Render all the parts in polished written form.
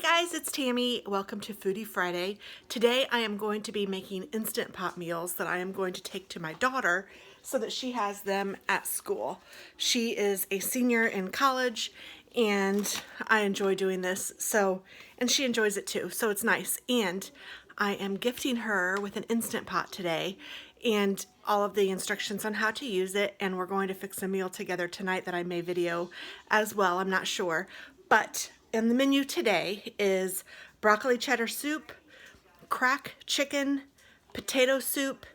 Guys, it's Tammy. Welcome to Foodie Friday. Today I am going to be making Instant Pot meals that I am going to take to my daughter so that she has them at school. She is a senior in college and I enjoy doing this, and she enjoys it too, so it's nice. And I am gifting her with an Instant Pot today and all of the instructions on how to use it, and we're going to fix a meal together tonight that I may video as well. I'm not sure, but in the menu today is broccoli cheddar soup, crack chicken, potato soup,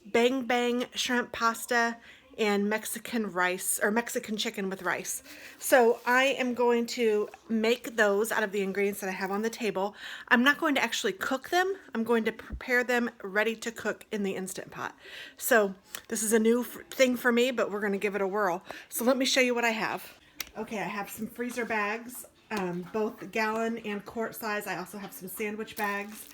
bang bang shrimp pasta, and Mexican rice, or Mexican chicken with rice. So I am going to make those out of the ingredients that I have on the table. I'm not going to actually cook them. I'm going to prepare them ready to cook in the Instant Pot. So this is a new thing for me, but we're going to give it a whirl. So let me show you what I have. Okay, I have some freezer bags, both gallon and quart size. I also have some sandwich bags.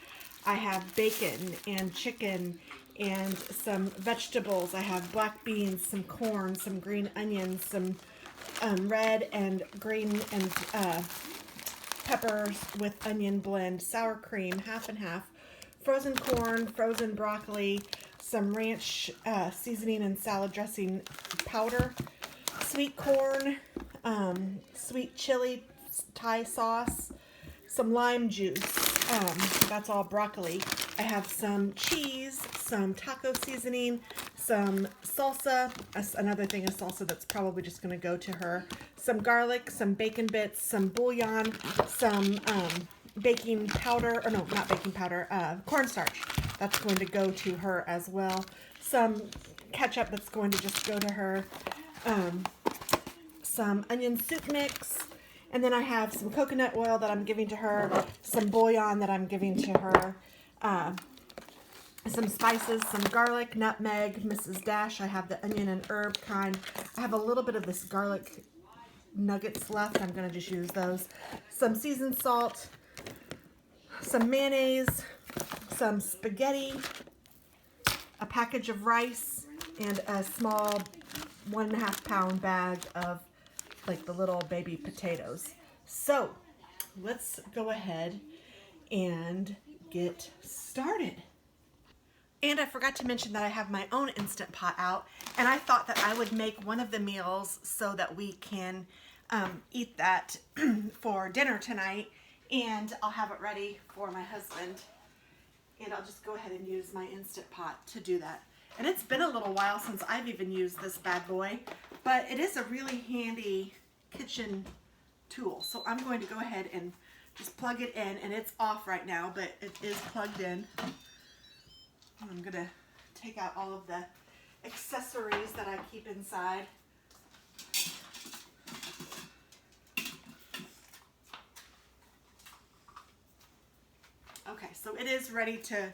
I have bacon and chicken and some vegetables. I have black beans, some corn, some green onions, some red and green and peppers with onion blend, sour cream, half and half, frozen corn, frozen broccoli, some ranch seasoning and salad dressing powder, sweet corn, sweet chili Thai sauce, some lime juice, that's all broccoli. I have some cheese, some taco seasoning, some salsa, another thing of salsa that's probably just going to go to her, some garlic, some bacon bits, some bouillon, some baking powder, or no, not baking powder, cornstarch. That's going to go to her as well. Some ketchup that's going to just go to her. Some onion soup mix. And then I have some coconut oil that I'm giving to her, some bouillon that I'm giving to her, some spices, some garlic, nutmeg, Mrs. Dash. I have the onion and herb kind. I have a little bit of this garlic nuggets left. I'm going to just use those. Some seasoned salt, some mayonnaise, some spaghetti, a package of rice, and a small 1.5 pound bag of like the little baby potatoes. So let's go ahead and get started. And I forgot to mention that I have my own Instant Pot out, and I thought that I would make one of the meals so that we can eat that for dinner tonight, and I'll have it ready for my husband, and I'll just go ahead and use my Instant Pot to do that. And it's been a little while since I've even used this bad boy, but it is a really handy kitchen tool. So I'm going to go ahead and just plug it in, and it's off right now, but it is plugged in. I'm going to take out all of the accessories that I keep inside. Okay, so it is ready to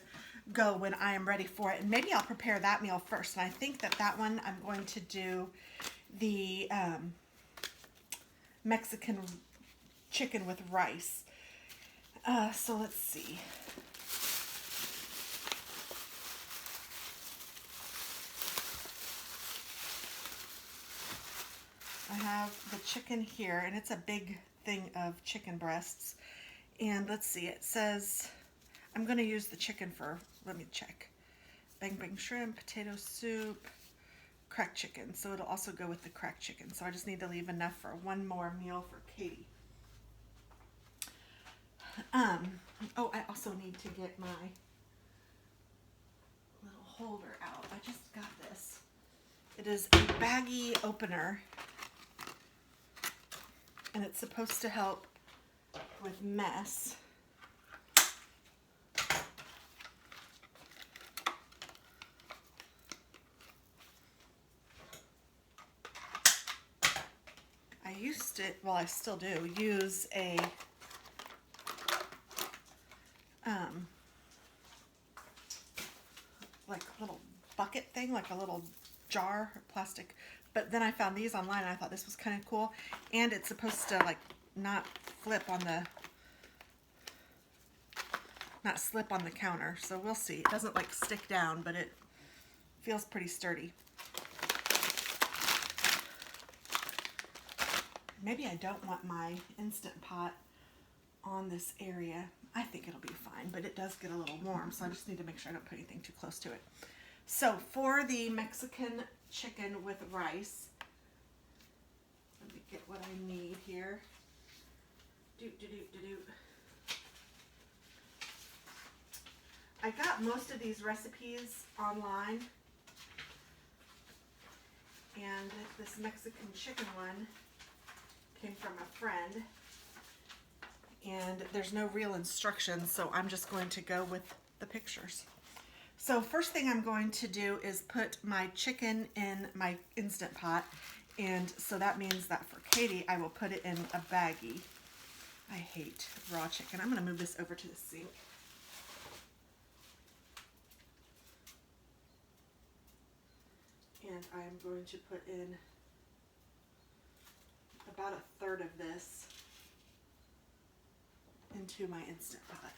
go when I am ready for it, and maybe I'll prepare that meal first. And I think that one I'm going to do the Mexican chicken with rice. So let's see. I have the chicken here, and it's a big thing of chicken breasts. And let's see, it says I'm going to use the chicken for, let me check, bang bang shrimp, potato soup, cracked chicken. So it'll also go with the cracked chicken. So I just need to leave enough for one more meal for Katie. Oh, I also need to get my little holder out. I just got this. It is a baggie opener, and it's supposed to help with mess. I used to, well, I still do, use a like little bucket thing, like a little jar, plastic. But then I found these online, and I thought this was kind of cool. And it's supposed to like not slip on the counter. So we'll see. It doesn't like stick down, but it feels pretty sturdy. Maybe I don't want my Instant Pot on this area. I think it'll be fine, but it does get a little warm, so I just need to make sure I don't put anything too close to it. So for the Mexican chicken with rice, let me get what I need here. I got most of these recipes online, and this Mexican chicken one came from a friend, and there's no real instructions, so I'm just going to go with the pictures. So first thing I'm going to do is put my chicken in my Instant Pot, and so that means that for Katie, I will put it in a baggie. I hate raw chicken. I'm going to move this over to the sink. And I'm going to put in about a third of this into my Instant Pot.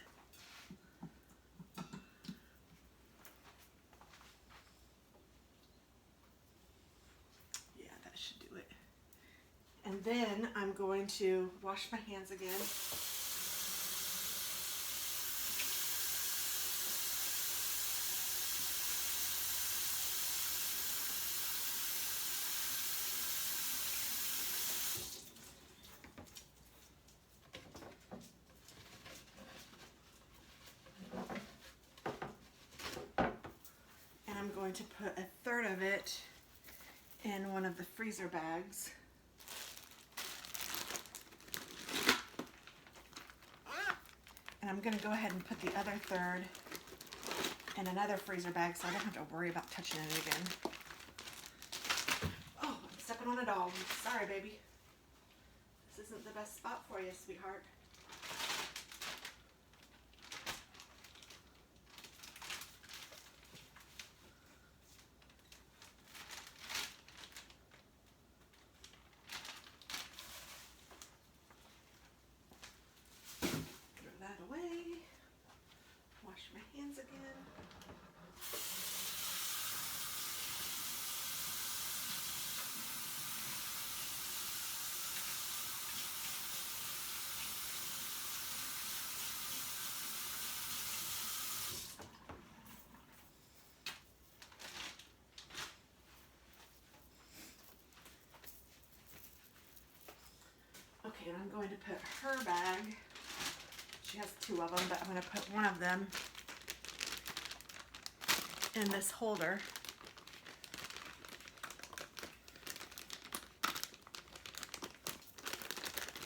Yeah, that should do it. And then I'm going to wash my hands again. I'm going to put a third of it in one of the freezer bags. And I'm going to go ahead and put the other third in another freezer bag so I don't have to worry about touching it again. Oh, I'm stepping on a dog. Sorry, baby. This isn't the best spot for you, sweetheart. Wash my hands again. Okay, and I'm going to put her bag. She has two of them, but I'm going to put one of them in this holder.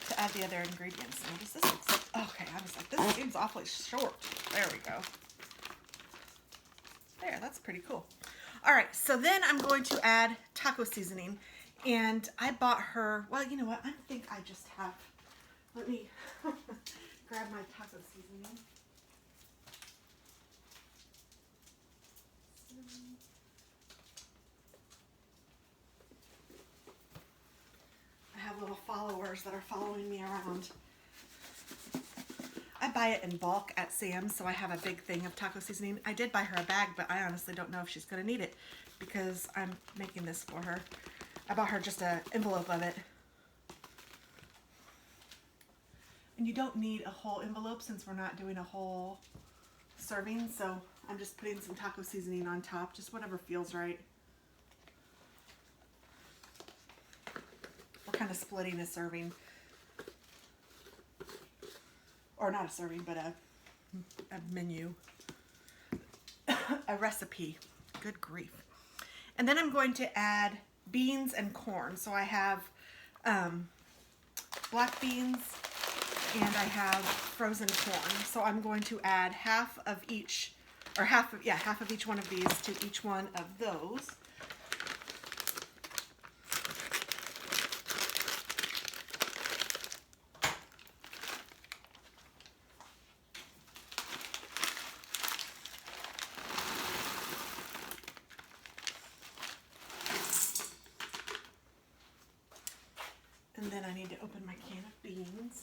To add the other ingredients. Now, does this look like, okay, I was like, this seems awfully short. There we go. There, that's pretty cool. All right, so then I'm going to add taco seasoning. And I bought her, well, you know what? I think I just have, let me grab my taco seasoning. I have little followers that are following me around. I buy it in bulk at Sam's, so I have a big thing of taco seasoning. I did buy her a bag, but I honestly don't know if she's going to need it because I'm making this for her. I bought her just an envelope of it. And you don't need a whole envelope since we're not doing a whole serving, so I'm just putting some taco seasoning on top, just whatever feels right. We're kind of splitting a serving. Or not a serving, but a menu. A recipe. Good grief. And then I'm going to add beans and corn. So I have black beans and I have frozen corn. So I'm going to add half of each one of these to each one of those. And then I need to open my can of beans.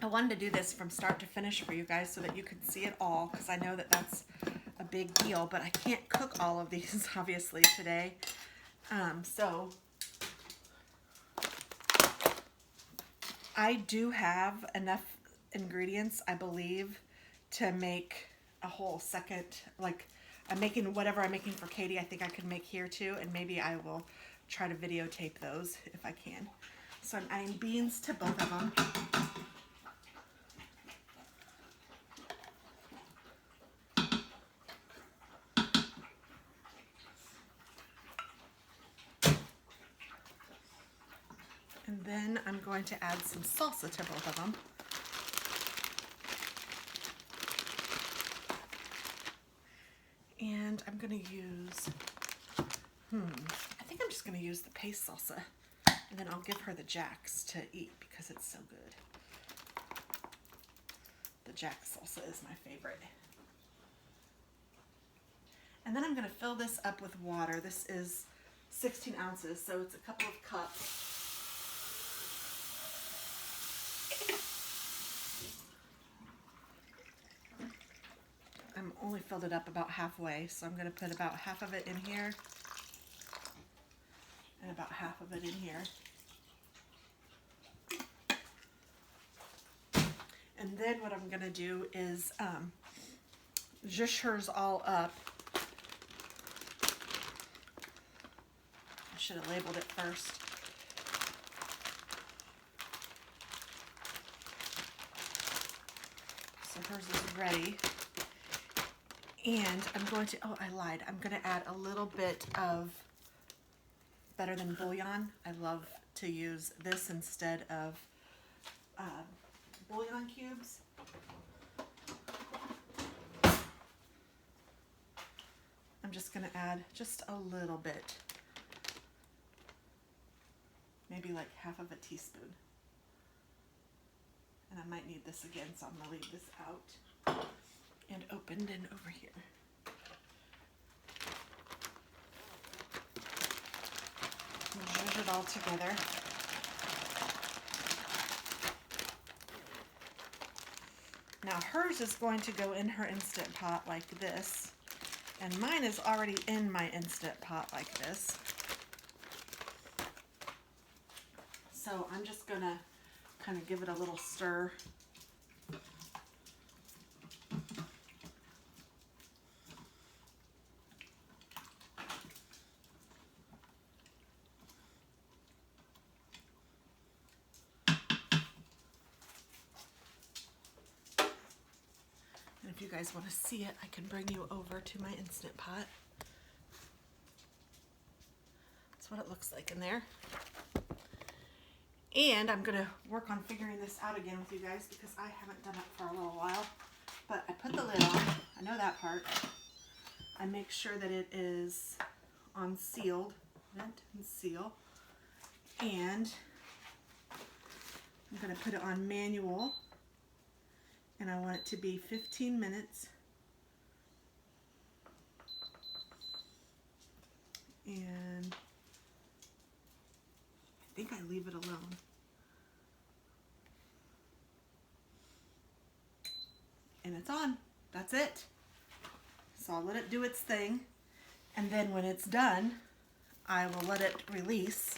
I wanted to do this from start to finish for you guys so that you could see it all, because I know that that's a big deal, but I can't cook all of these obviously today. So I do have enough ingredients, I believe, to make a whole second, like I'm making whatever I'm making for Katie, I think I could make here too, and maybe I will try to videotape those if I can. So I'm adding beans to both of them. And then I'm going to add some salsa to both of them. And I'm going to use, I think I'm just going to use the paste salsa. And then I'll give her the Jack's to eat because it's so good. The Jack's salsa is my favorite. And then I'm going to fill this up with water. This is 16 ounces, so it's a couple of cups. I'm only filled it up about halfway, so I'm going to put about half of it in here and about half of it in here. And then what I'm going to do is zhuzh hers all up. I should have labeled it first. So hers is ready. And I'm going to, oh, I lied. I'm going to add a little bit of Better Than bouillon. I love to use this instead of bouillon cubes. I'm just going to add just a little bit. Maybe like half of a teaspoon. And I might need this again, so I'm going to leave this out. And opened and over here. Zhuzh it all together. Now hers is going to go in her Instant Pot like this, and mine is already in my Instant Pot like this. So I'm just gonna kind of give it a little stir. If you guys want to see it, I can bring you over to my Instant Pot. That's what it looks like in there. And I'm going to work on figuring this out again with you guys because I haven't done it for a little while. But I put the lid on. I know that part. I make sure that it is on sealed. Vent and seal. And I'm going to put it on manual. And I want it to be 15 minutes. And I think I leave it alone. And it's on. That's it. So I'll let it do its thing. And then when it's done, I will let it release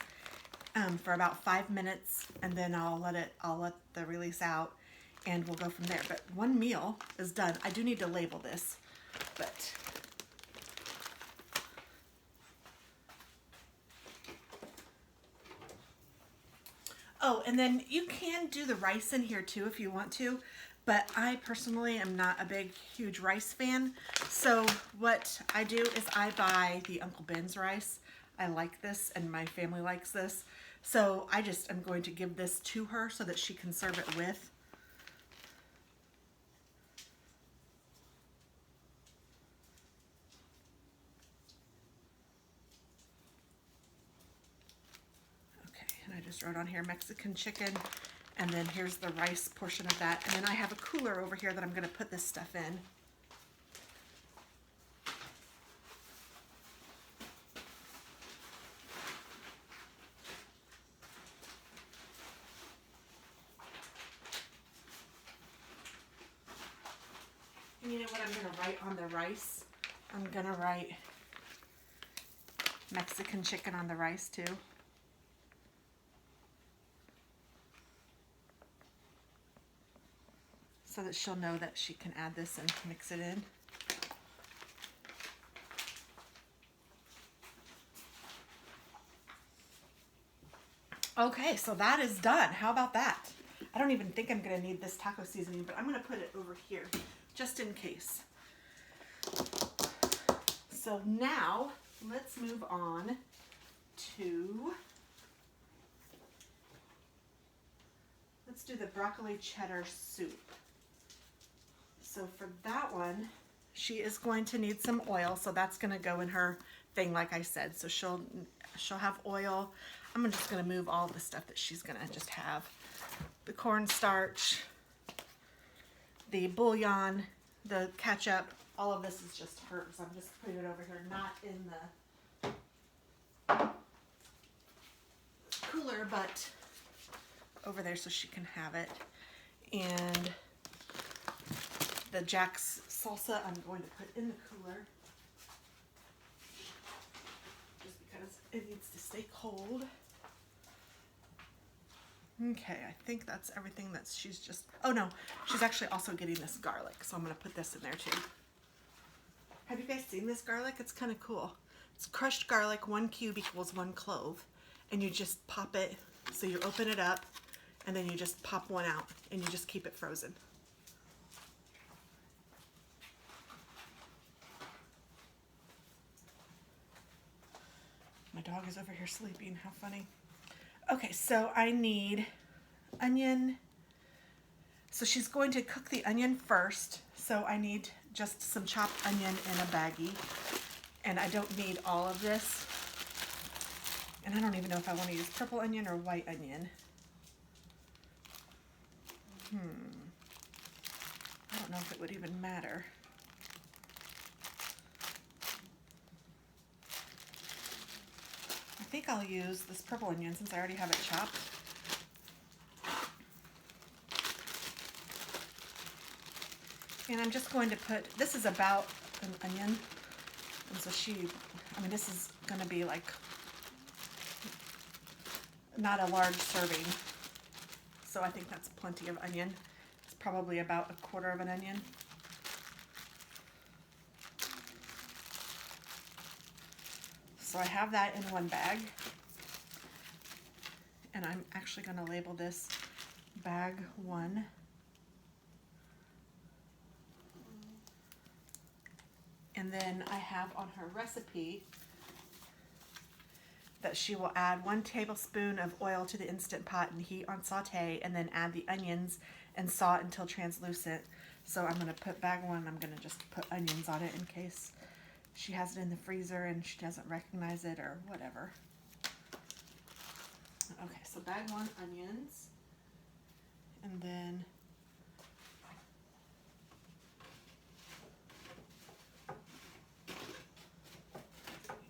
for about 5 minutes. And then I'll let the release out. And we'll go from there. But one meal is done. I do need to label this, but oh, and then you can do the rice in here too if you want to, but I personally am not a big, huge rice fan. So what I do is I buy the Uncle Ben's rice. I like this and my family likes this. So I just am going to give this to her so that she can serve it with. I just wrote on here Mexican chicken, and then here's the rice portion of that, and then I have a cooler over here that I'm going to put this stuff in. And you know what I'm going to write on the rice? I'm gonna write Mexican chicken on the rice too. So that she'll know that she can add this and mix it in. Okay, so that is done. How about that? I don't even think I'm gonna need this taco seasoning, but I'm gonna put it over here just in case. So now let's move on to, let's do the broccoli cheddar soup. So for that one, she is going to need some oil, so that's gonna go in her thing like I said. So she'll have oil. I'm just gonna move all the stuff that she's gonna just have. The cornstarch, the bouillon, the ketchup, all of this is just hers. I'm just putting it over here, not in the cooler, but over there so she can have it. And the Jack's salsa I'm going to put in the cooler just because it needs to stay cold. Okay, I think that's everything that she's just, oh no, she's actually also getting this garlic, so I'm gonna put this in there too. Have you guys seen this garlic? It's kind of cool. It's crushed garlic, 1 cube equals 1 clove, and you just pop it, so you open it up, and then you just pop one out, and you just keep it frozen. My dog is over here sleeping, how funny. Okay, so I need onion. So she's going to cook the onion first. So I need just some chopped onion in a baggie. And I don't need all of this. And I don't even know if I want to use purple onion or white onion. I don't know if it would even matter. I think I'll use this purple onion since I already have it chopped. And I'm just going to put, this is about an onion. And so this is going to be like not a large serving. So I think that's plenty of onion. It's probably about 1/4 of an onion. So I have that in one bag, and I'm actually going to label this bag 1. And then I have on her recipe that she will add 1 tablespoon of oil to the Instant Pot and heat on saute, and then add the onions and saw it until translucent. So I'm going to put bag 1, I'm going to just put onions on it in case she has it in the freezer and she doesn't recognize it or whatever. Okay, so bag 1, onions. And then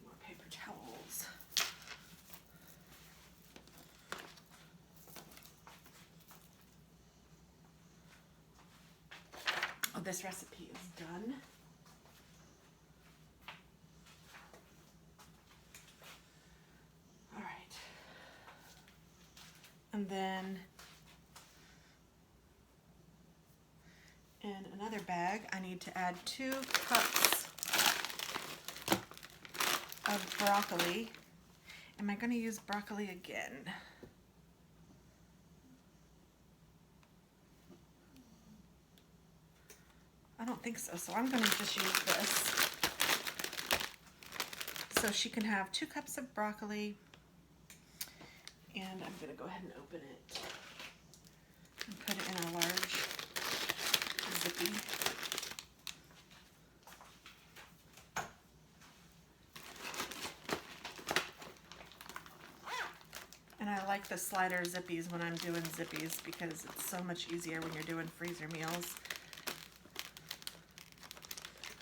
more paper towels. Oh, this recipe is done. And then in another bag, I need to add 2 cups of broccoli. Am I going to use broccoli again? I don't think so, so I'm going to just use this. So she can have 2 cups of broccoli. And I'm going to go ahead and open it and put it in a large zippy. And I like the slider zippies when I'm doing zippies because it's so much easier when you're doing freezer meals.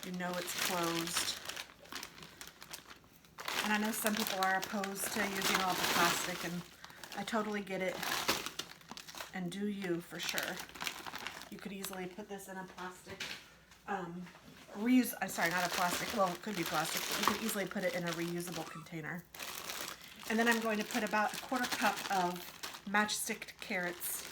You know it's closed. And I know some people are opposed to using all the plastic, and I totally get it, and do you for sure. You could easily put this in a plastic sorry, not a plastic, well, it could be plastic, but you can easily put it in a reusable container. And then I'm going to put about a 1/4 cup of matchstick carrots.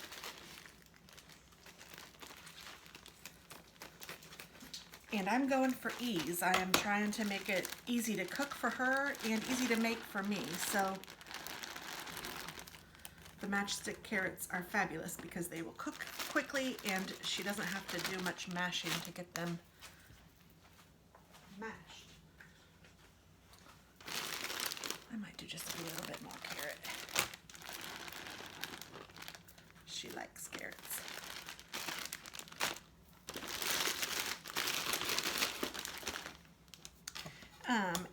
And I'm going for ease. I am trying to make it easy to cook for her and easy to make for me. So the matchstick carrots are fabulous because they will cook quickly and she doesn't have to do much mashing to get them mashed. I might do just a little bit more carrot. She likes carrots.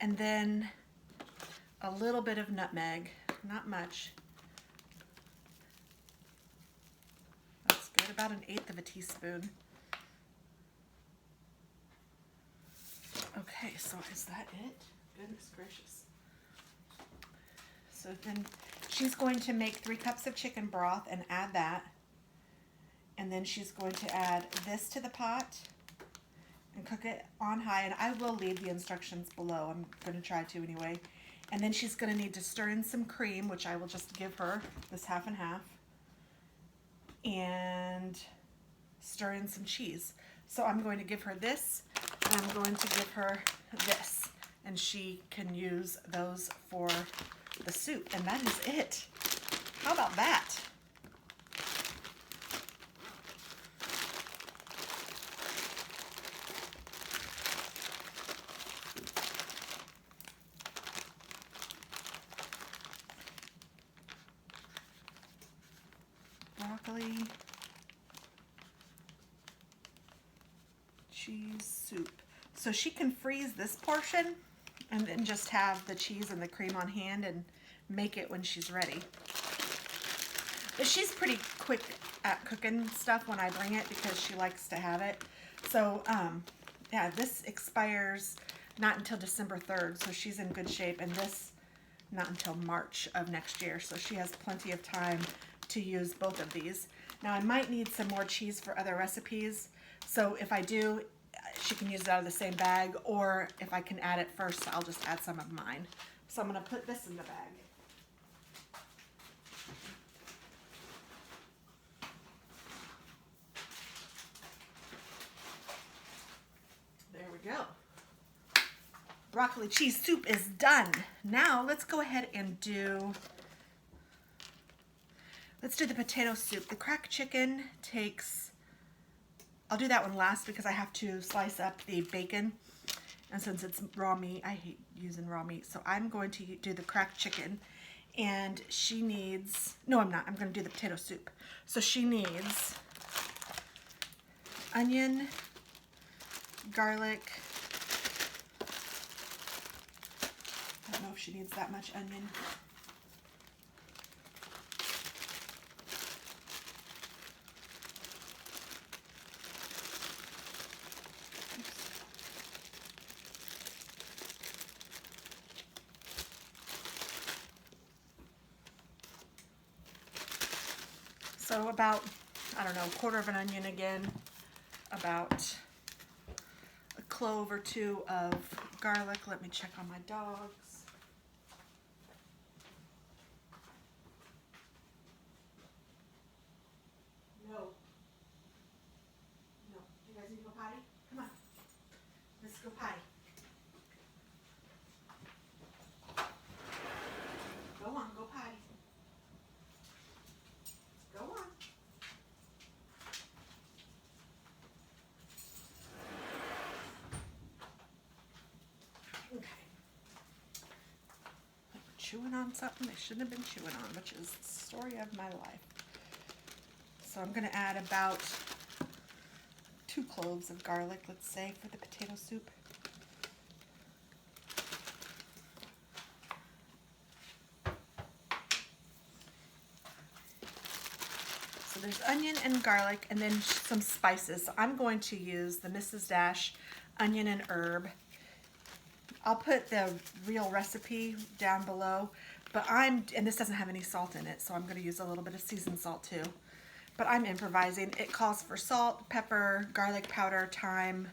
And then a little bit of nutmeg, not much. That's good, about 1/8 teaspoon. Okay, so is that it? Goodness gracious. So then she's going to make 3 cups of chicken broth and add that. And then she's going to add this to the pot and cook it on high, and I will leave the instructions below. I'm going to try to anyway. And then she's going to need to stir in some cream, which I will just give her, this 1/2 and 1/2, and stir in some cheese. So I'm going to give her this, and I'm going to give her this, and she can use those for the soup, and that is it. How about that? Broccoli, cheese soup. So she can freeze this portion and then just have the cheese and the cream on hand and make it when she's ready. But she's pretty quick at cooking stuff when I bring it because she likes to have it. So yeah, this expires not until December 3rd, so she's in good shape, and this not until March of next year, so she has plenty of time to use both of these. Now I might need some more cheese for other recipes, so if I do, she can use it out of the same bag, or if I can add it first, I'll just add some of mine. So I'm going to put this in the bag. There we go. Broccoli cheese soup is done. Now let's go ahead and let's do the potato soup. The cracked chicken takes, I'll do that one last because I have to slice up the bacon. And since it's raw meat, I hate using raw meat. So I'm going to do the cracked chicken. And she needs, no I'm not, I'm going to do the potato soup. So she needs onion, garlic. I don't know if she needs that much onion. So about, I don't know, 1/4 of an onion again, about a clove or 2 of garlic. Let me check on my dogs. No. No. You guys need to go potty? Come on. Let's go potty. Go on, go potty. Go on. Okay. They were chewing on something they shouldn't have been chewing on, which is the story of my life. So I'm going to add about 2 cloves of garlic, let's say, for the potato soup. So there's onion and garlic, and then some spices. So I'm going to use the Mrs. Dash onion and herb. I'll put the real recipe down below, but and this doesn't have any salt in it, so I'm going to use a little bit of seasoned salt too. But I'm improvising. It calls for salt, pepper, garlic powder, thyme,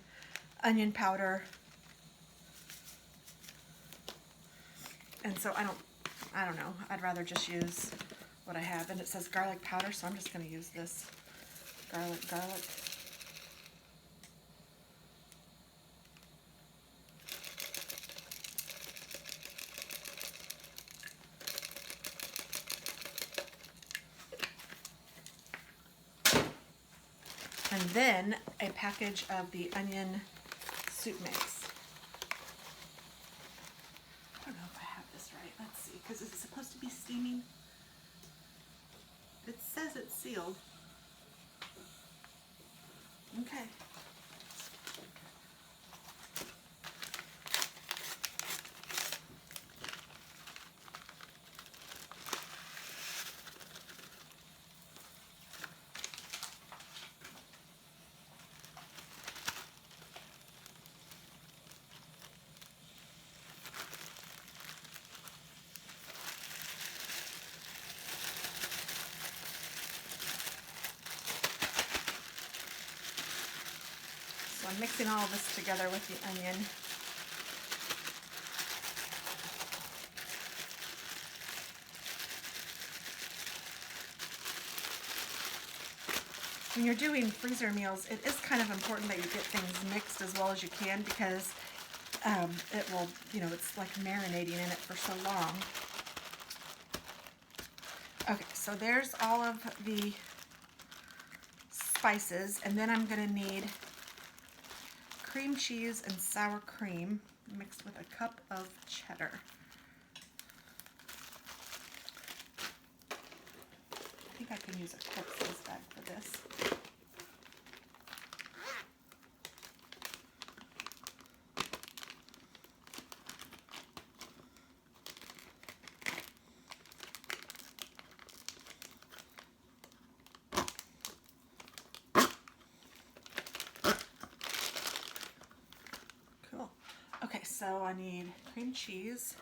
onion powder. And so I don't know, I'd rather just use what I have. And it says garlic powder, so I'm just going to use this garlic. And then a package of the onion soup mix. I don't know if I have this right. Let's see, because is it supposed to be steaming? It says it's sealed. Okay. So I'm mixing all of this together with the onion. When you're doing freezer meals, it is kind of important that you get things mixed as well as you can, because it will, it's like marinating in it for so long. Okay, so there's all of the spices, and then I'm going to need cream cheese and sour cream mixed with a cup of cheddar. I think I can use a quart-size bag for this. Cool. Okay, so I need cream cheese.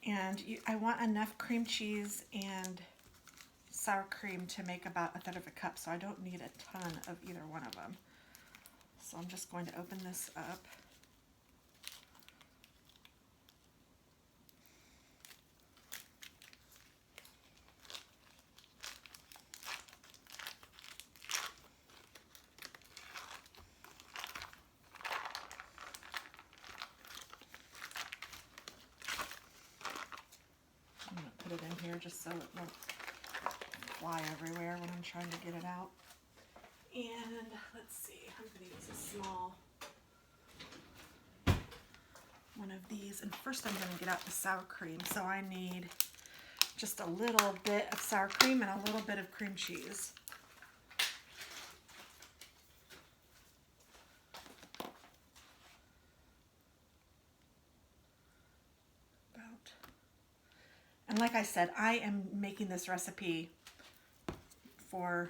And I want enough cream cheese and sour cream to make about 1/3 of a cup, so I don't need a ton of either one of them. So I'm just going to open this up. I'm going to put it in here just so it won't fly everywhere when I'm trying to get it out. And let's see, I'm going to use a small one of these. And first I'm going to get out the sour cream. So I need just a little bit of sour cream and a little bit of cream cheese. And like I said, I am making this recipe for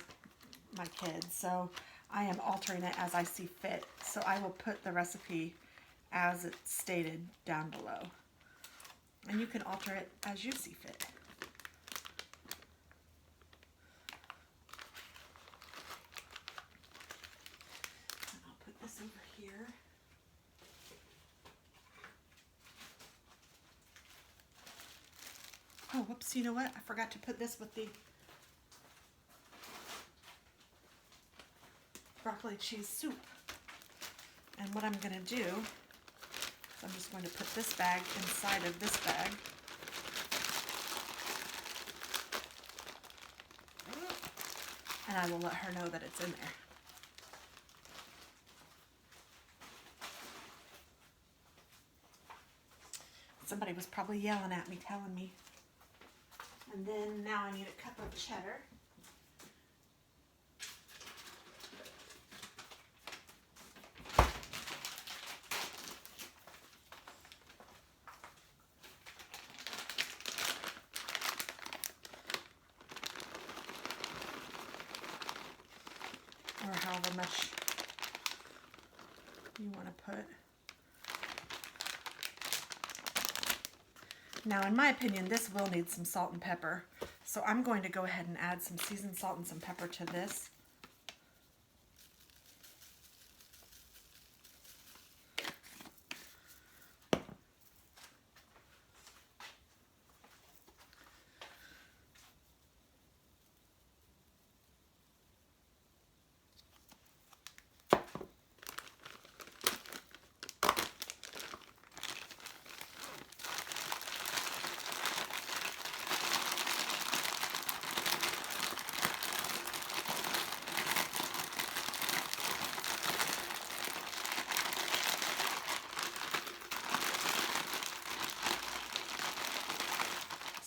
my kids, so I am altering it as I see fit. So I will put the recipe as it's stated down below. And you can alter it as you see fit. And I'll put this over here. Oh, whoops, you know what? I forgot to put this with the broccoli cheese soup. And what I'm going to do is I'm just going to put this bag inside of this bag. And I will let her know that it's in there. Somebody was probably yelling at me, telling me. And then now I need a cup of cheddar. much you want to put. Now, in my opinion, this will need some salt and pepper. So I'm going to go ahead and add some seasoned salt and some pepper to this.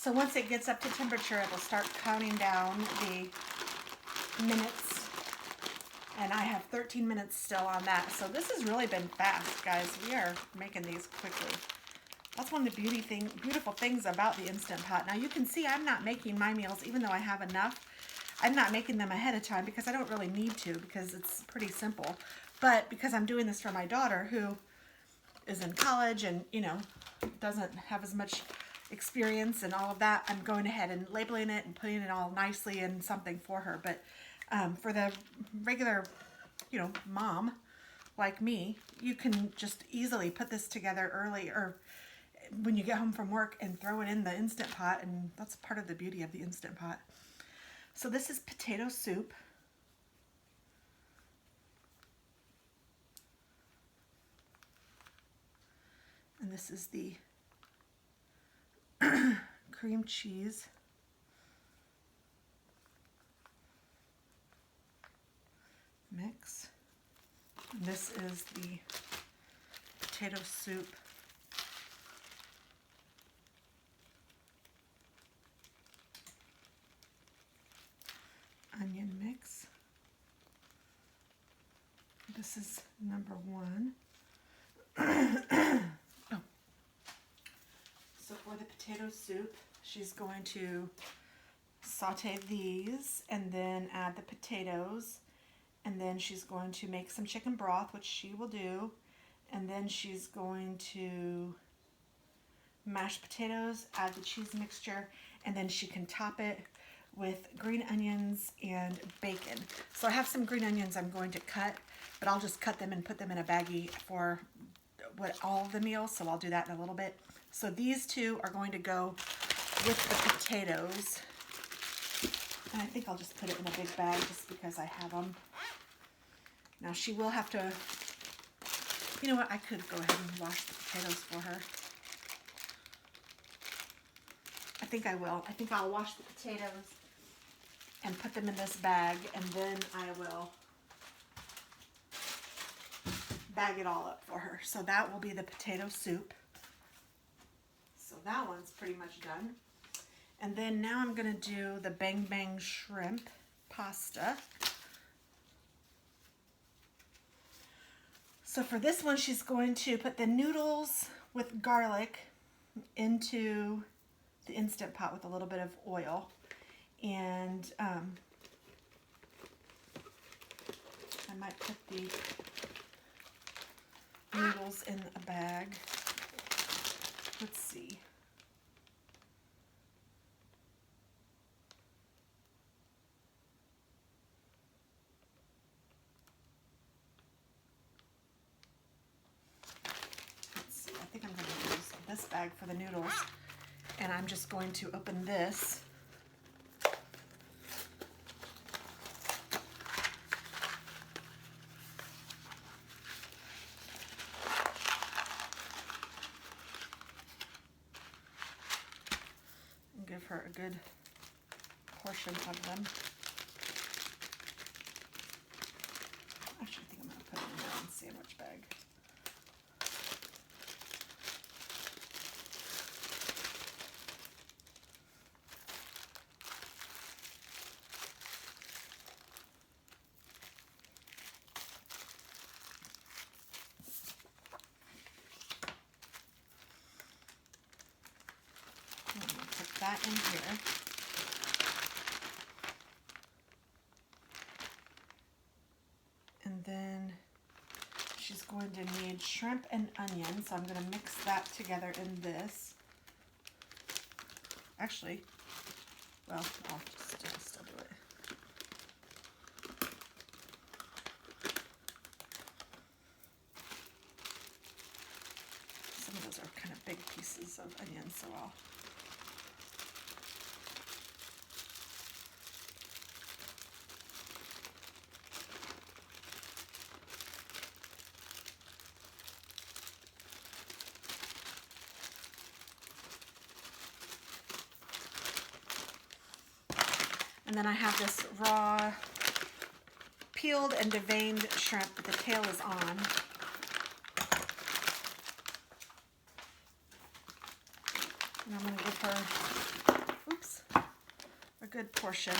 So once it gets up to temperature, it'll start counting down the minutes. And I have 13 minutes still on that. So this has really been fast, guys. We are making these quickly. That's one of the beautiful things about the Instant Pot. Now you can see I'm not making my meals, even though I have enough. I'm not making them ahead of time because I don't really need to, because it's pretty simple. But because I'm doing this for my daughter, who is in college and, you know, doesn't have as much experience and all of that, I'm going ahead and labeling it and putting it all nicely in something for her. But for the regular, you know, mom like me, you can just easily put this together early or when you get home from work and throw it in the Instant Pot, and that's part of the beauty of the Instant Pot. So this is potato soup. And this is the cream cheese. Mix. And this is the potato soup. Onion mix. This is number 1. Oh. So for the potato soup, she's going to saute these and then add the potatoes, and then she's going to make some chicken broth, which she will do, and then she's going to mash potatoes, add the cheese mixture, and then she can top it with green onions and bacon. So I have some green onions I'm going to cut, but I'll just cut them and put them in a baggie for all of the meals, so I'll do that in a little bit. So these two are going to go with the potatoes. And I think I'll just put it in a big bag just because I have them. Now she will have to, you know what, I could go ahead and wash the potatoes for her. I think I will. I think I'll wash the potatoes and put them in this bag, and then I will bag it all up for her. So that will be the potato soup. So that one's pretty much done. And then now I'm going to do the bang bang shrimp pasta. So for this one, she's going to put the noodles with garlic into the Instant Pot with a little bit of oil. And I might put the noodles in a bag. Let's see. I think I'm going to use this bag for the noodles, and I'm just going to open this. And give her a good portion of them. Actually, I think I'm going to put it in a sandwich bag. That in here. going to need shrimp and onion, so I'm going to mix that together in this. Actually, well, I'll still do it. Some of those are kind of big pieces of onion, so I'll and then I have this raw, peeled and deveined shrimp, but the tail is on. And I'm going to give her, oops, a good portion.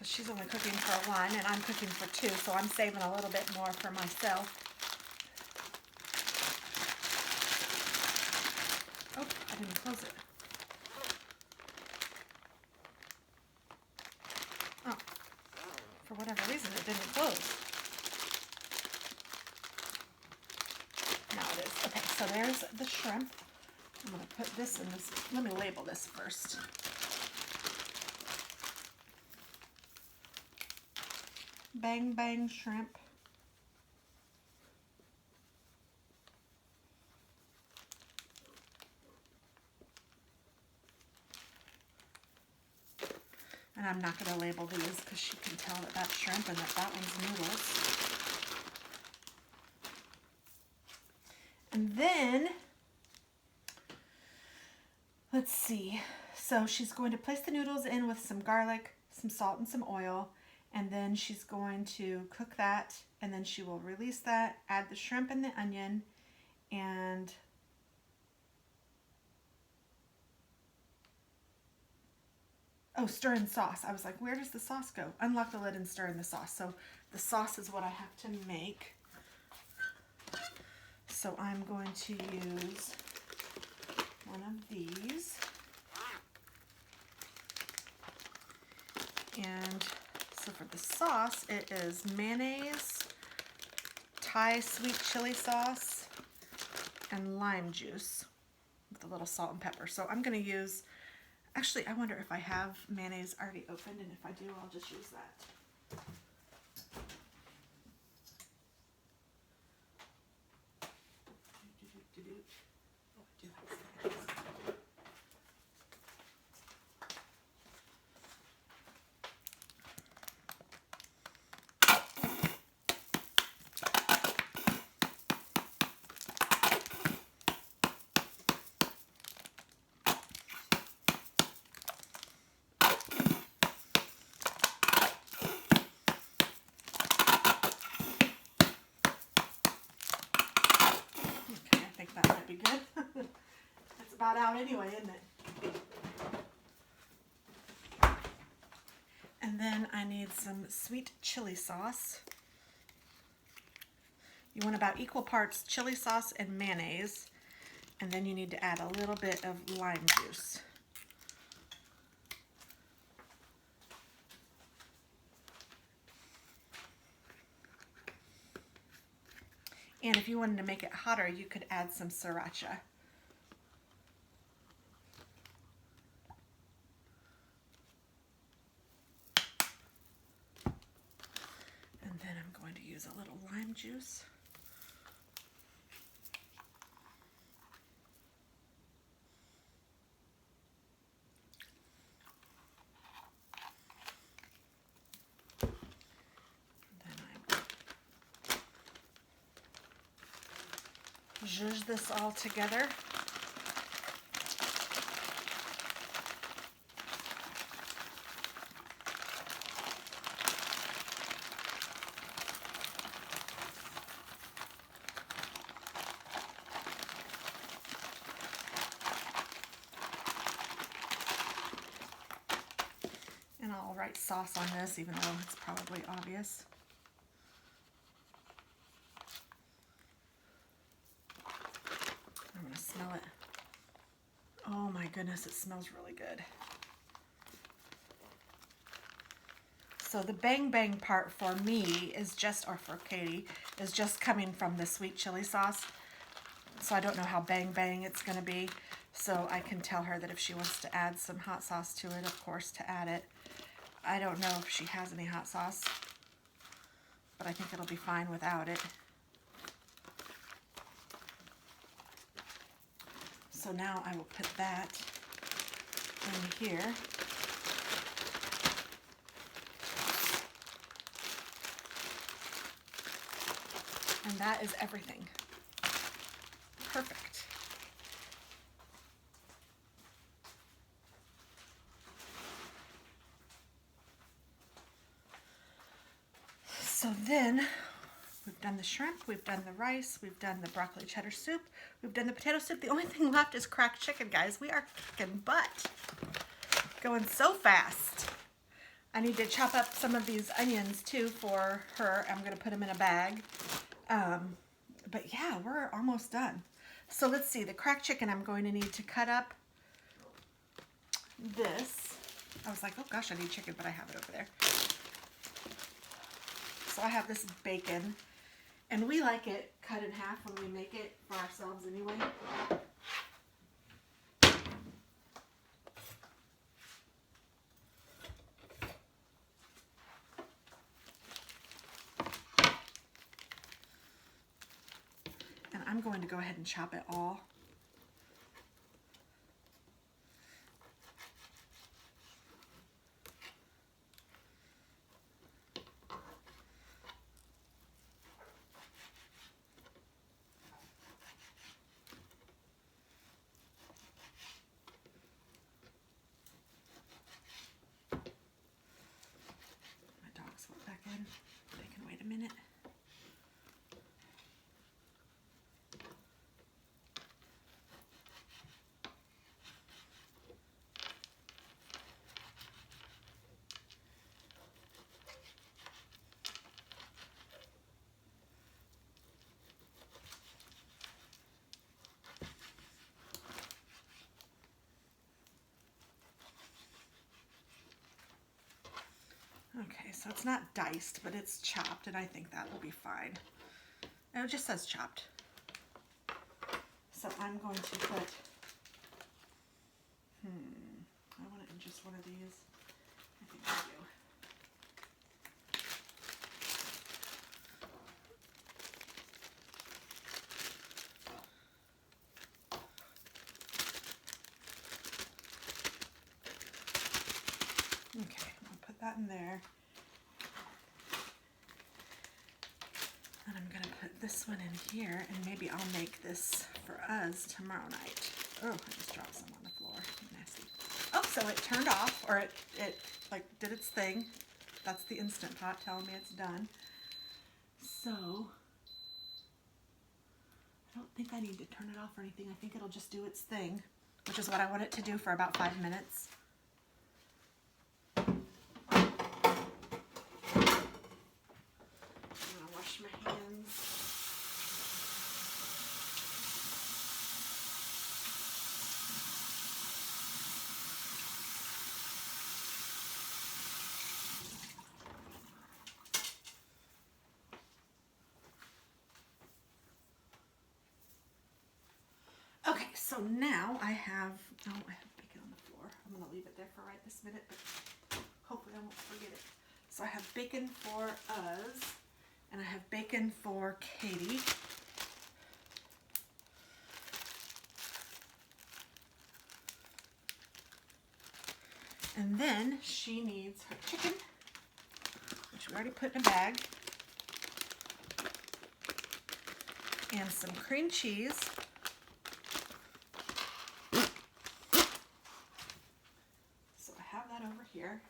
She's only cooking for one and I'm cooking for two, so I'm saving a little bit more for myself. Oh, I didn't close it. Oh, for whatever reason it didn't close. Now it is. Okay, so there's the shrimp. I'm going to put this in this. Let me label this first. Bang Bang shrimp. And I'm not going to label these because she can tell that that's shrimp and that one's noodles. And then, let's see. So she's going to place the noodles in with some garlic, some salt, and some oil. And then she's going to cook that, and then she will release that, add the shrimp and the onion, and oh, stir in sauce. I was like, where does the sauce go? Unlock the lid and stir in the sauce. So the sauce is what I have to make. So I'm going to use one of these. And so for the sauce, it is mayonnaise, Thai sweet chili sauce, and lime juice with a little salt and pepper. So I'm going to use, actually, I wonder if I have mayonnaise already opened, and if I do, I'll just use that. Oh, I do have some. That might be good. It's about out anyway, isn't it? And then I need some sweet chili sauce. You want about equal parts chili sauce and mayonnaise, and then you need to add a little bit of lime juice. And if you wanted to make it hotter, you could add some sriracha. And then I'm going to use a little lime juice. Zhuzh this all together. And I'll write sauce on this, even though it's probably obvious. I'm goodness, it smells really good. So the bang bang part for me is just, or for Katie, is just coming from the sweet chili sauce. So I don't know how bang bang it's going to be. So I can tell her that if she wants to add some hot sauce to it, of course, to add it. I don't know if she has any hot sauce, but I think it'll be fine without it. So now I will put that in here. And that is everything. Perfect. So then we've done the shrimp, we've done the rice, we've done the broccoli cheddar soup, we've done the potato soup. The only thing left is cracked chicken, guys. We are kicking butt. Going so fast. I need to chop up some of these onions too for her. I'm going to put them in a bag. But yeah, we're almost done. So let's see, the cracked chicken, I'm going to need to cut up this. I was like, oh gosh, I need chicken, but I have it over there. So I have this bacon, and we like it cut in half when we make it for ourselves anyway. And I'm going to go ahead and chop it all. They can wait a minute. Okay, so it's not diced, but it's chopped, and I think that will be fine. And it just says chopped. So I'm going to put, I want it in just one of these. I think I do. Okay, I'll put that in there. And I'm going to put this one in here, and maybe I'll make this for us tomorrow night. Oh, I just dropped some on the floor. Nasty. Oh, so it turned off, or it like did its thing. That's the Instant Pot telling me it's done. So I don't think I need to turn it off or anything. I think it'll just do its thing, which is what I want it to do for about 5 minutes. My hands. Okay, so now I have bacon on the floor. I'm going to leave it there for right this minute, but hopefully I won't forget it. So I have bacon for us. And I have bacon for Katie. And then she needs her chicken, which we already put in a bag. And some cream cheese. So I have that over here.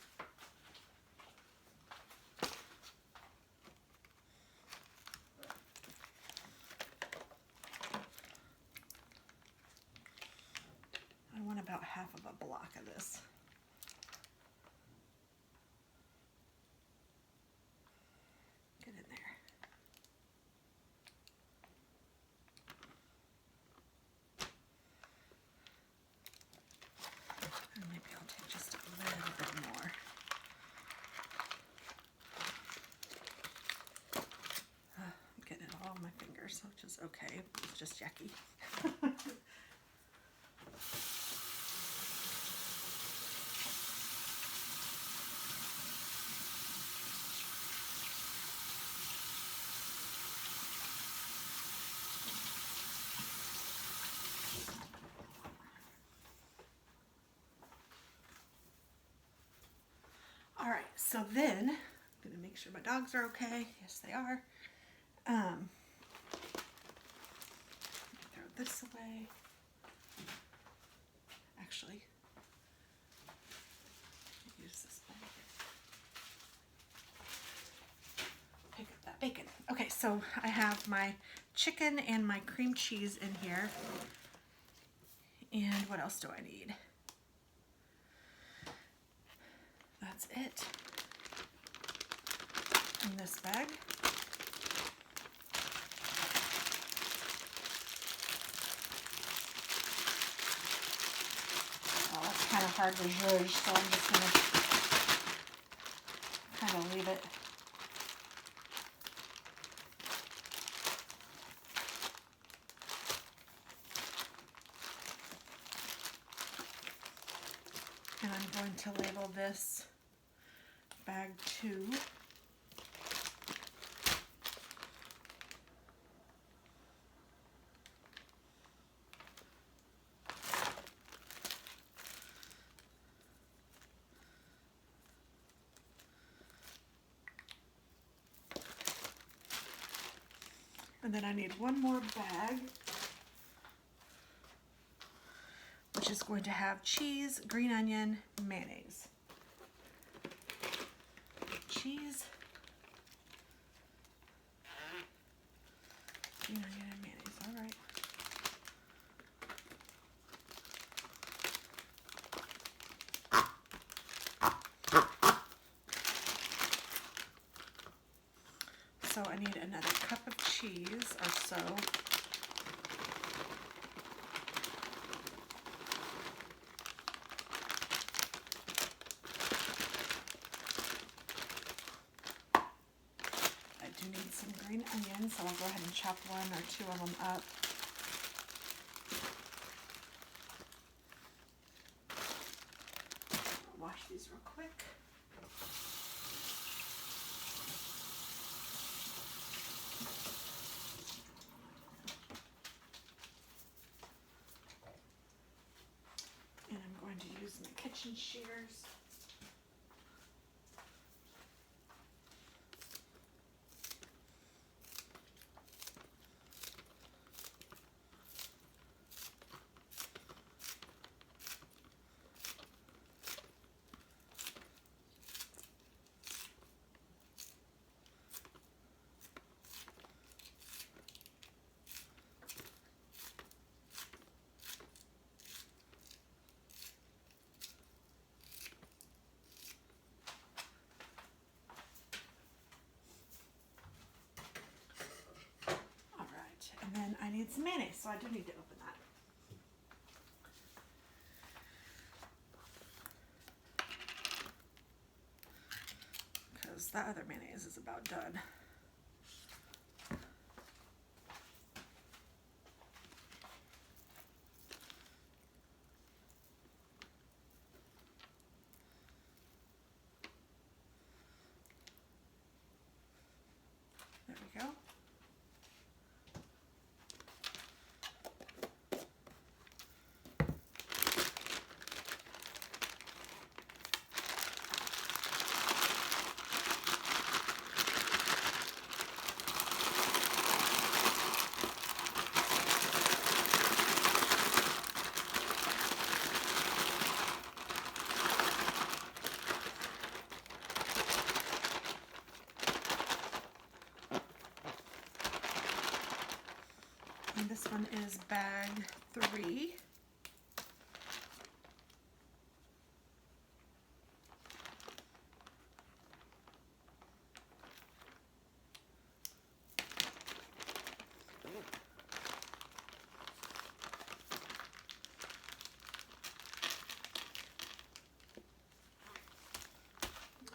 About half of a block of this. Get in there. just yucky. All right, so then I'm gonna make sure my dogs are okay. Yes, they are. Throw this away. Actually, use this bag. Pick up that bacon. Okay, so I have my chicken and my cream cheese in here. And what else do I need? That's it in this bag. Oh, it's kind of hard to zhuzh, so I'm just going to kind of leave it. And I'm going to label this bag 2. And then I need one more bag, which is going to have cheese, green onion, mayonnaise. Cheese, green onion, and mayonnaise. All right. So I need another cup of cheese or so. I do need some green onions, so I'll go ahead and chop 1 or 2 of them up. I'll wash these real quick. And I'm going to use my kitchen shears. And then I need some mayonnaise, so I do need to open that. Because that other mayonnaise is about done. There we go. And this one is bag 3.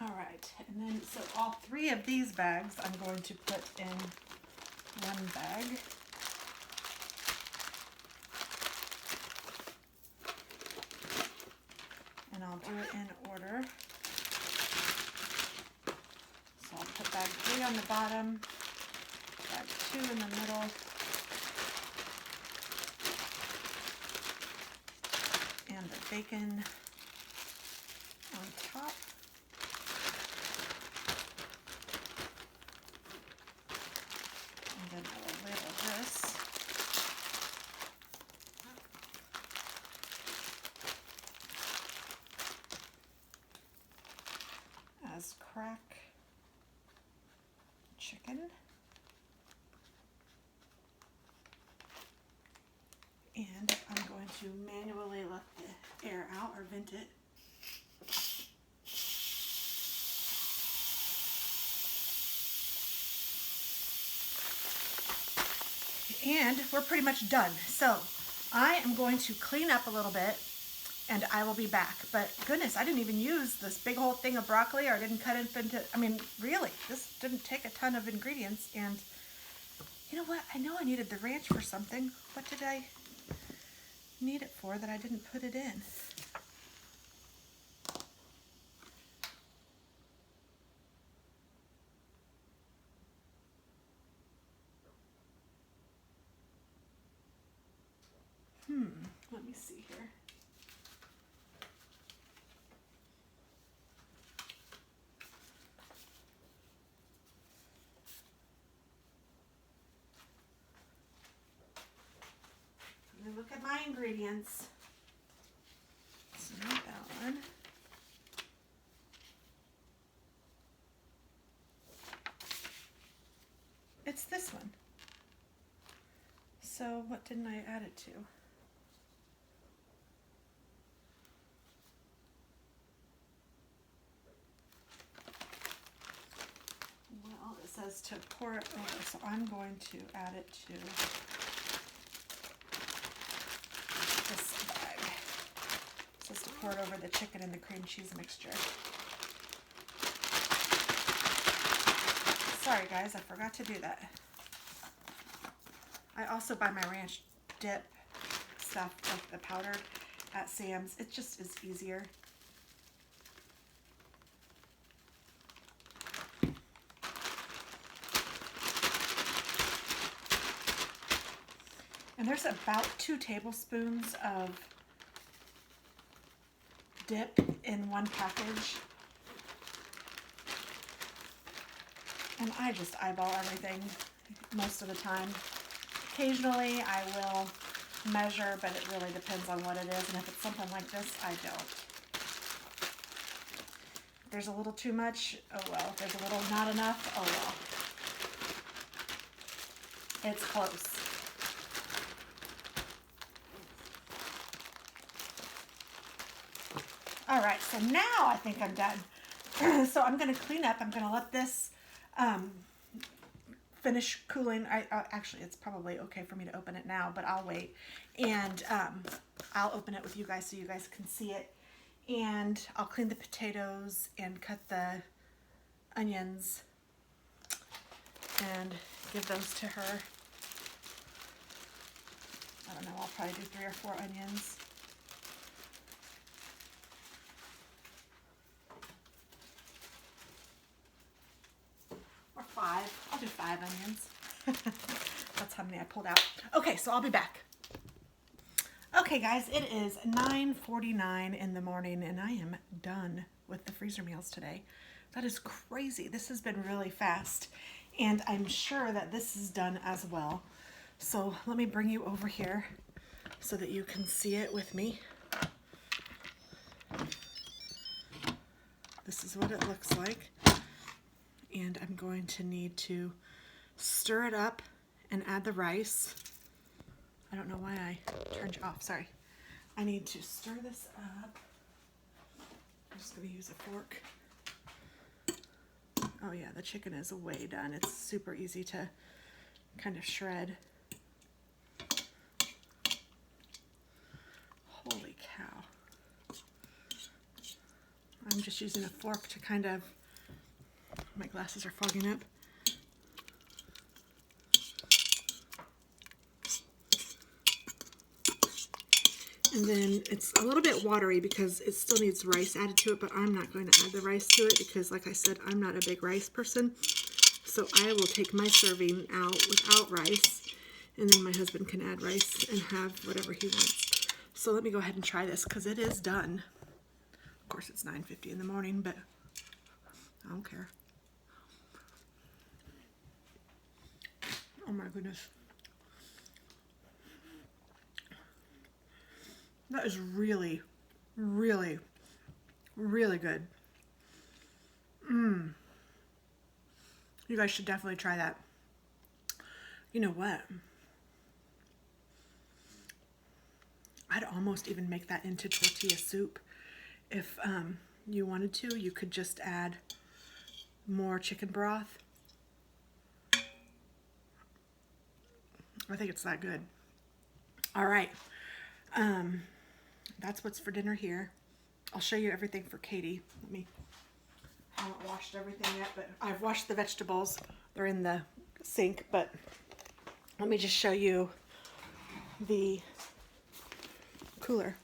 All right, and then so all 3 of these bags I'm going to put in one bag. I'll do it in order. So I'll put bag 3 on the bottom, bag 2 in the middle, and the bacon on top. And then I will label this. As crack chicken. And I'm going to manually let the air out or vent it. And we're pretty much done. So I am going to clean up a little bit and I will be back. But goodness, I didn't even use this big whole thing of broccoli, or I didn't cut it into, I mean, really, this didn't take a ton of ingredients. And you know what? I know I needed the ranch for something. What did I need it for that I didn't put it in? Let me see here. Let me look at my ingredients. It's not that one. It's this one. So what didn't I add it to? Well, it says to pour it over, so I'm going to add it to this bag. It says to pour it over the chicken and the cream cheese mixture. Sorry guys, I forgot to do that. I also buy my ranch dip stuff, like the powdered, at Sam's. It just is easier. And there's about 2 tablespoons of dip in one package. And I just eyeball everything most of the time. Occasionally I will measure, but it really depends on what it is. And if it's something like this, I don't. If there's a little too much, oh well. If there's a little not enough, oh well. It's close. All right, so now I think I'm done. So I'm going to clean up. I'm going to let this finish cooling. Actually, it's probably okay for me to open it now, but I'll wait. And I'll open it with you guys so you guys can see it. And I'll clean the potatoes and cut the onions and give those to her. I don't know, I'll probably do 3 or 4 onions. Or 5. I'll do 5 onions. That's how many I pulled out. Okay, so I'll be back. Okay guys, it is 9:49 in the morning and I am done with the freezer meals today. That is crazy. This has been really fast and I'm sure that this is done as well. So let me bring you over here so that you can see it with me. This is what it looks like. And I'm going to need to stir it up and add the rice. I don't know why I turned you off, sorry. I need to stir this up. I'm just gonna use a fork. Oh yeah, the chicken is way done. It's super easy to kind of shred. Holy cow. I'm just using a fork to kind of, my glasses are fogging up. And then it's a little bit watery because it still needs rice added to it, but I'm not going to add the rice to it because, like I said, I'm not a big rice person. So I will take my serving out without rice, and then my husband can add rice and have whatever he wants. So let me go ahead and try this because it is done. Of course, it's 9:50 in the morning, but I don't care. Oh my goodness. That is really, really, really good. You guys should definitely try that. You know what? I'd almost even make that into tortilla soup. If you wanted to, you could just add more chicken broth. I think it's that good. All right. That's what's for dinner here. I'll show you everything for Katie. I haven't washed everything yet, but I've washed the vegetables. They're in the sink, but let me just show you the cooler.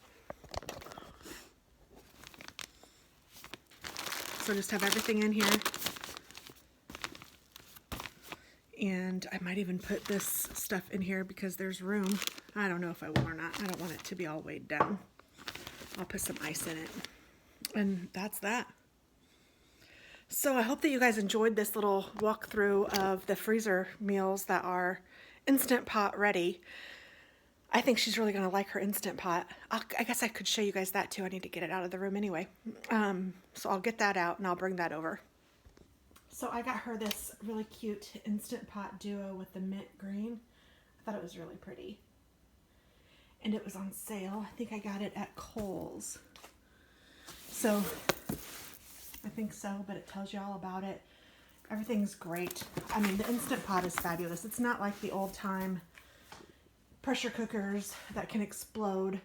So just have everything in here. And I might even put this stuff in here because there's room. I don't know if I will or not. I don't want it to be all weighed down. I'll put some ice in it. And that's that. So I hope that you guys enjoyed this little walkthrough of the freezer meals that are Instant Pot ready. I think she's really going to like her Instant Pot. I guess I could show you guys that too. I need to get it out of the room anyway. So I'll get that out and I'll bring that over. So I got her this really cute Instant Pot duo with the mint green. I thought it was really pretty. And it was on sale. I think I got it at Kohl's. So I think so, but it tells you all about it. Everything's great. I mean, the Instant Pot is fabulous. It's not like the old time pressure cookers that can explode.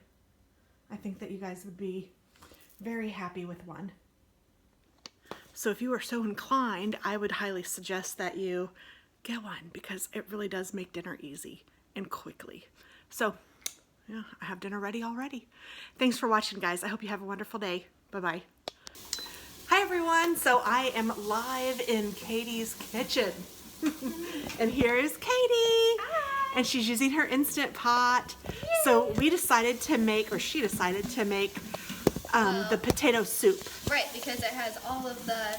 I think that you guys would be very happy with one. So if you are so inclined, I would highly suggest that you get one because it really does make dinner easy and quickly. So yeah, I have dinner ready already. Thanks for watching, guys. I hope you have a wonderful day. Bye-bye. Hi, everyone. So I am live in Katie's kitchen. And here is Katie. Hi. And she's using her Instant Pot. Yay. So we decided to make, or she decided to make the potato soup. Right, because it has all of the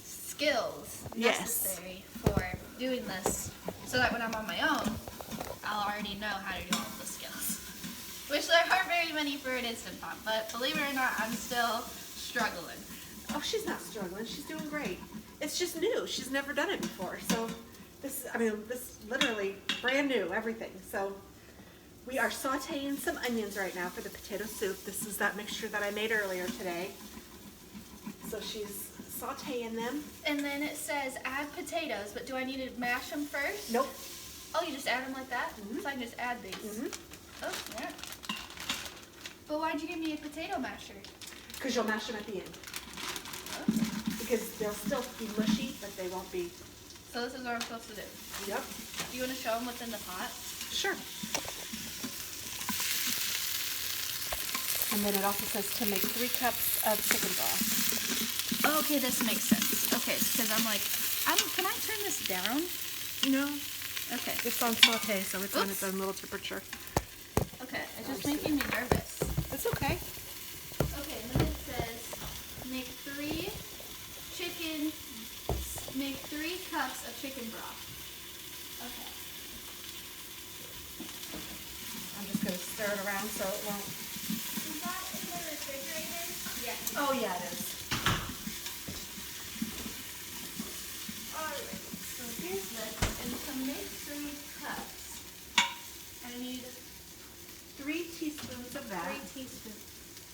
skills necessary for doing this, so that when I'm on my own, I'll already know how to do all of the skills. Which there aren't very many for an Instant Pot, but believe it or not, I'm still struggling. Oh, she's not struggling. She's doing great. It's just new. She's never done it before. So this literally brand new, everything. So we are sauteing some onions right now for the potato soup. This is that mixture that I made earlier today. So she's sauteing them. And then it says add potatoes, but do I need to mash them first? Nope. Oh, you just add them like that? Mm-hmm. So I can just add these? Mm-hmm. Oh, yeah. But why'd you give me a potato masher? Because you'll mash them at the end. Okay. Because they'll still be mushy, but they won't be. So this is what I'm supposed to do? Yep. Do you want to show them what's in the pot? Sure. And then it also says to make 3 cups of chicken broth. Oh, okay, this makes sense. Okay, because I'm like, can I turn this down? No. Okay. It's on saute, so it's on its own little temperature. Okay, it's just making me nervous. It's okay. Okay, and then it says make 3 cups of chicken broth. Okay. I'm just going to stir it around so it won't. Is that in the refrigerator? Yes. Oh, yeah, it is. Alright, so here's this. And to make 3 cups, I need 3 teaspoons of that. 3 teaspoons.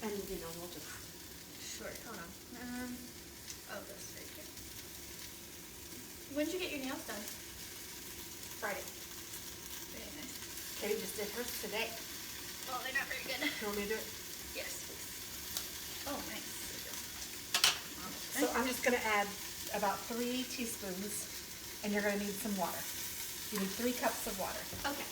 And, we'll just. Sure, hold on. This right here. When did you get your nails done? Friday. Very nice. Katie just did hers today. Oh, they're not very good. You want me to do it? Yes, please. Oh, nice. So I'm just going to add about 3 teaspoons, and you're going to need some water. You need 3 cups of water. Okay.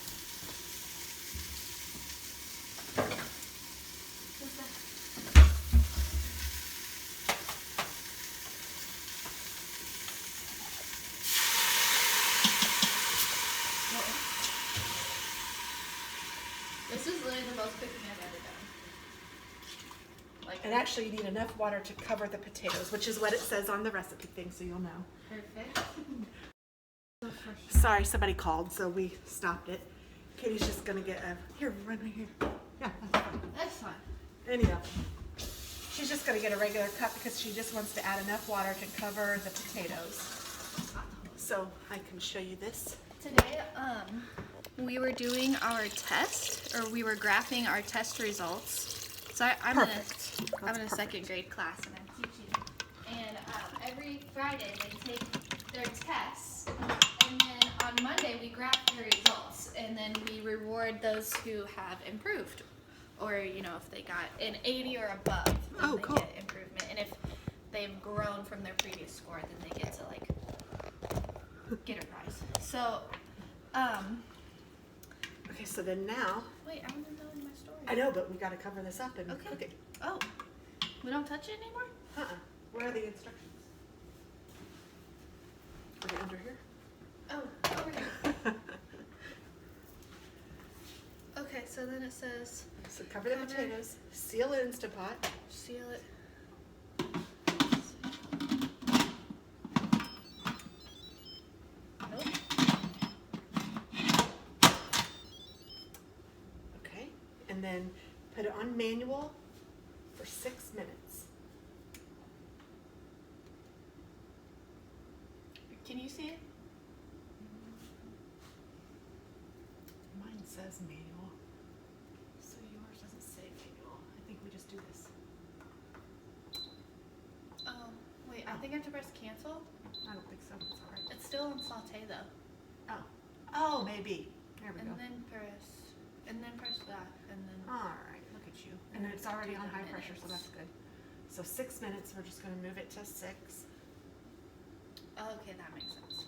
And actually you need enough water to cover the potatoes, which is what it says on the recipe thing, so you'll know. Perfect. Sorry, somebody called, so we stopped it. Katie's just gonna get a, here, run right here. Yeah, that's fine. That's fine. Anyhow, she's just gonna get a regular cup because she just wants to add enough water to cover the potatoes. So I can show you this. Today, we were doing our test, or we were graphing our test results. So I'm in a second grade class and I'm teaching. And every Friday they take their tests, and then on Monday we graph the results, and then we reward those who have improved, or you know, if they got an 80 or above, then they get improvement, and if they've grown from their previous score, then they get to like get a prize. So, okay, so then now. wait, I want to tell you my story. I know, but we gotta cover this up and cook it. Oh, we don't touch it anymore? Where are the instructions? Are they under here? Oh, over here. Okay, so then it says So cover the potatoes, seal the Instant Pot. seal it. Nope. Okay, and then put it on manual for 6 minutes. Can you see it? Mine says manual, so yours doesn't say manual. I think we just do this. Oh, wait, I think I have to press cancel. I don't think so, it's all right. It's still on sauté though. Oh, maybe. There we go. And then press that, and then. All right, look at you. And it's already on high pressure, so that's good. So 6 minutes, we're just gonna move it to 6. Oh, okay, that makes sense.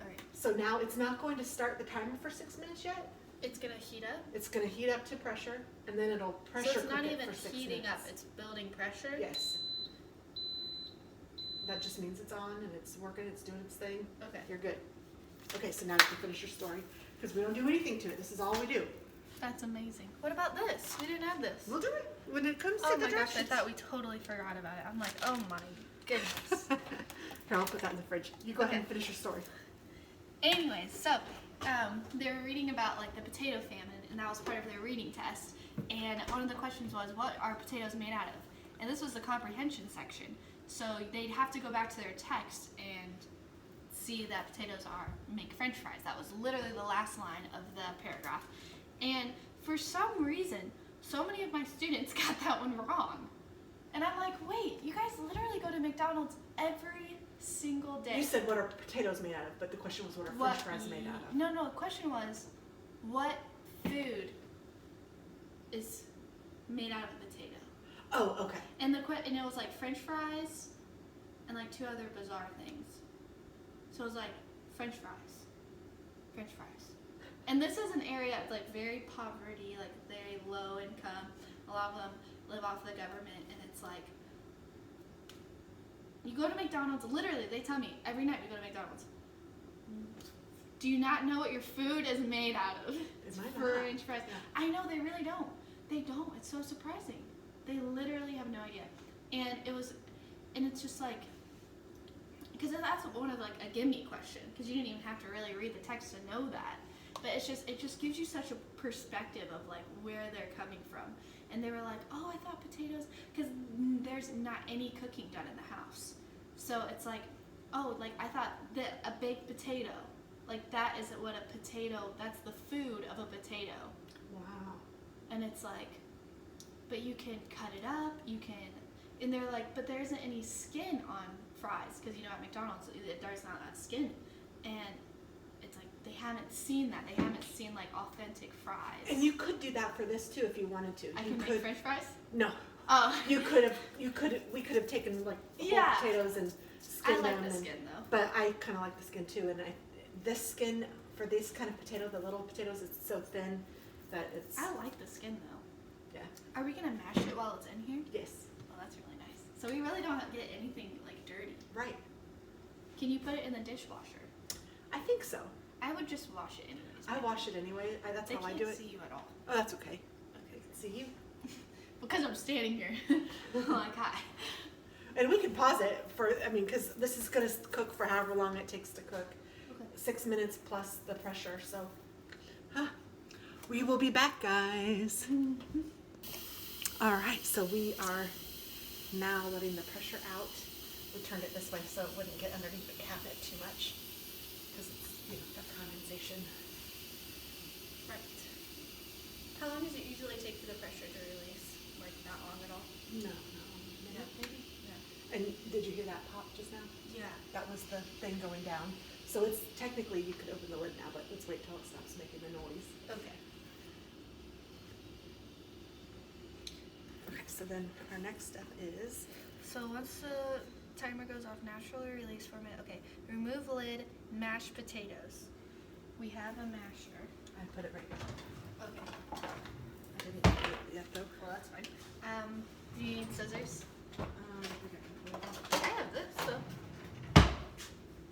All right. So now it's not going to start the timer for 6 minutes yet. It's gonna heat up. It's gonna heat up to pressure, and then it'll pressure So it's not cook it even for 6 heating minutes. up, it's building pressure? Yes. That just means it's on and it's working, it's doing its thing. Okay. You're good. Okay, so now you can finish your story, because we don't do anything to it. This is all we do. That's amazing. What about this? We didn't have this. We'll do it when it comes to Oh the my gosh, I directions. thought we totally forgot about it. I'm like, oh my goodness. Here, I'll put that in the fridge. You go ahead and finish your story. Anyways, so they were reading about like the potato famine, and that was part of their reading test. And one of the questions was, what are potatoes made out of? And this was the comprehension section. So they'd have to go back to their text and see that potatoes make French fries. That was literally the last line of the paragraph. And for some reason, so many of my students got that one wrong. And I'm like, wait, you guys literally go to McDonald's every single day. You said what are potatoes made out of, but the question was what are French fries made out of? No, the question was, what food is made out of a potato? Oh, okay. And it was like French fries and like 2 other bizarre things. So it was like French fries. And this is an area of like very poverty, like very low income. A lot of them live off the government, and it's like, you go to McDonald's, literally, they tell me every night we go to McDonald's. Do you not know what your food is made out of? It's French fries. Yeah. I know, they really don't. They don't. It's so surprising. They literally have no idea. And it's just like, because that's one of like a gimme question, because you didn't even have to really read the text to know that. But it just gives you such a perspective of like where they're coming from. And they were like, oh, I thought potatoes, because there's not any cooking done in the house. So it's like, oh, like I thought that a baked potato, like that isn't what a potato, that's the food of a potato. Wow. And it's like, but you can cut it up, you can, and they're like, but there isn't any skin on fries, because you know at McDonald's there's not that skin. And it's like, they haven't seen that. They haven't seen like authentic fries. And you could do that for this too if you wanted to. I could make French fries? No. Oh. We could have taken like whole potatoes and skinned them. I like the skin though. But I kind of like the skin too. And this skin for this kind of potato, the little potatoes, it's so thin that it's. I like the skin though. Yeah. Are we gonna mash it while it's in here? Yes. Oh, that's really nice. So we really don't get anything like dirty. Right. Can you put it in the dishwasher? I think so. I would just wash it anyways. I wash it anyway. That's how I do it. They can't see you at all. Oh, that's okay. Okay, see you. Because I'm standing here. I'm like, hi. And we can pause it for, I mean, because this is going to cook for however long it takes to cook. Okay. 6 minutes plus the pressure, so. We will be back, guys. All right, so we are now letting the pressure out. We turned it this way so it wouldn't get underneath the cabinet too much because it's, you know, got condensation. Right. How long does it usually take for the pressure to release? Like, not long at all? No, a minute maybe. Yeah. And did you hear that pop just now? Yeah. That was the thing going down. So it's technically, you could open the lid now, but let's wait till it stops making the noise. Okay. Okay, so then our next step is, So once the timer goes off, naturally release for a minute. Okay, remove lid, mash potatoes. We have a masher. I put it right here. Okay. I didn't put it yet though. Well, that's fine. Do you need scissors? We got to put it I have this, so.